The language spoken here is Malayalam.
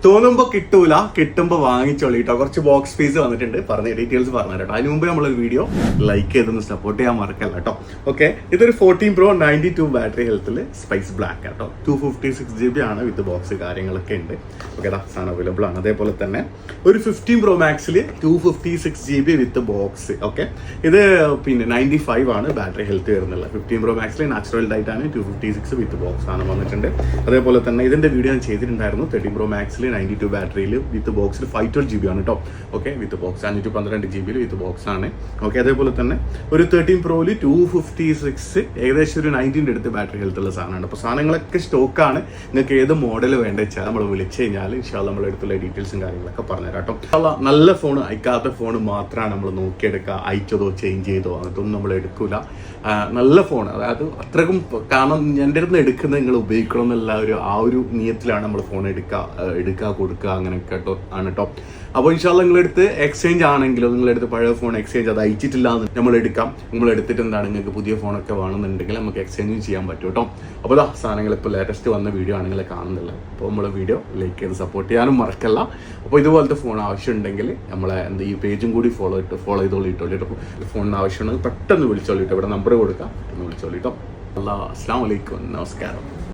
തോന്നുമ്പോൾ കിട്ടൂല, കിട്ടുമ്പോൾ വാങ്ങിച്ചോളി കേട്ടോ. കുറച്ച് ബോക്സ് പീസ് വന്നിട്ടുണ്ട്, ഡീറ്റെയിൽസ് പറഞ്ഞു കേട്ടോ. അതിന് മുമ്പേ നമ്മളൊരു വീഡിയോ ലൈക്ക് ചെയ്തൊന്ന് സപ്പോർട്ട് ചെയ്യാൻ മറക്കല്ല കേട്ടോ. ഓക്കെ, ഇതൊരു 14 Pro 92 ബാറ്ററി ഹെൽത്തിൽ സ്പൈസ് ബ്ലാക്ക് കേട്ടോ. 256 GB ആണ് വിത്ത് ബോക്സ് കാര്യങ്ങളൊക്കെ ഉണ്ട്. ഓക്കെ, സാധനം അവൈലബിൾ ആണ്. അതേപോലെ തന്നെ ഒരു 15 Pro Maxൽ 256 GB വിത്ത് ബോക്സ്. ഓക്കെ, ഇത് പിന്നെ 95 ആണ് ബാറ്ററി ഹെൽത്ത് വരുന്നത്. 15 Pro Maxൽ നാച്ചുറൽ ഡൈറ്റ് ആണ്, 256 വിത്ത് ബോക്സ് ആണ് വന്നിട്ടുണ്ട്. അതേപോലെ തന്നെ ഇതിന്റെ വീഡിയോ ഞാൻ ചെയ്തിട്ടുണ്ടായിരുന്നു. 13 Pro Maxൽ 92 ബാറ്ററിയിൽ വിത്ത് ബോക്സിൽ 512 GB ആണ് കേട്ടോ. ഓക്കെ, വിത്ത് ബോക്സ് 512 GB വിത്ത് ബോക്സ് ആണ്. ഓക്കെ, അതേപോലെ തന്നെ ഒരു 13 Proയിൽ 256 ഏകദേശം ഒരു 90 അടുത്ത് ബാറ്ററി ഹെൽത്ത് ഉള്ള സാധനമാണ്. അപ്പോൾ സാധനങ്ങളൊക്കെ സ്റ്റോക്കാണ്. നിങ്ങൾക്ക് ഏത് മോഡൽ വേണ്ട വെച്ചാൽ നമ്മൾ വിളിച്ചു കഴിഞ്ഞാൽ ഇൻഷാല്ല നമ്മളെ അടുത്തുള്ള ഡീറ്റെയിൽസും കാര്യങ്ങളൊക്കെ പറഞ്ഞുതരാം കേട്ടോ. നല്ല ഫോൺ, അയക്കാത്ത ഫോൺ മാത്രമാണ് നമ്മൾ നോക്കിയെടുക്കുക. അയച്ചതോ ചേഞ്ച് ചെയ്തോ അതൊന്നും നമ്മൾ എടുക്കൂല. നല്ല ഫോൺ, അതായത് അത്രക്കും കാരണം എൻ്റെ അടുത്ത് എടുക്കുന്നത് നിങ്ങൾ ഉപയോഗിക്കണം എന്നുള്ള ആ ഒരു നിയത്തിലാണ് നമ്മൾ ഫോൺ എടുക്കുക കൊടുക്കുക അങ്ങനെയൊക്കെ കേട്ടോ ആണ് കേട്ടോ. അപ്പോൾ ഇൻഷാല്ല നിങ്ങളെടുത്ത് എക്സ്ചേഞ്ച് ആണെങ്കിലോ നിങ്ങളെടുത്ത് പഴയ ഫോൺ എക്സ്ചേഞ്ച് അത് അയച്ചിട്ടില്ല എന്ന് നമ്മൾ എടുക്കാം. നമ്മൾ എടുത്തിട്ട് എന്താണ് നിങ്ങൾക്ക് പുതിയ ഫോണൊക്കെ വേണമെന്നുണ്ടെങ്കിൽ നമുക്ക് എക്സ്ചേഞ്ചും ചെയ്യാൻ പറ്റും കേട്ടോ. അപ്പോൾ സാധനങ്ങൾ ഇപ്പോൾ ലേറ്റസ്റ്റ് വന്ന വീഡിയോ ആണെങ്കിൽ കാണുന്നില്ല. അപ്പോൾ നമ്മൾ വീഡിയോ ലൈക്ക് ചെയ്ത് സപ്പോർട്ട് ചെയ്യാനും മറക്കല്ല. അപ്പോൾ ഇതുപോലത്തെ ഫോൺ ആവശ്യമുണ്ടെങ്കിൽ നമ്മളെ ഈ പേജും കൂടി ഫോളോ ചെയ്തോളിട്ടോ കേട്ടോ. ഫോണിന് ആവശ്യമുണ്ടെങ്കിൽ പെട്ടെന്ന് വിളിച്ചോളിട്ടോ. ഇവിടെ നമ്പർ കൊടുക്കാം, പെട്ടെന്ന് വിളിച്ചോളിട്ടോ. അസ്സലാമു അലൈക്കും, നമസ്കാരം.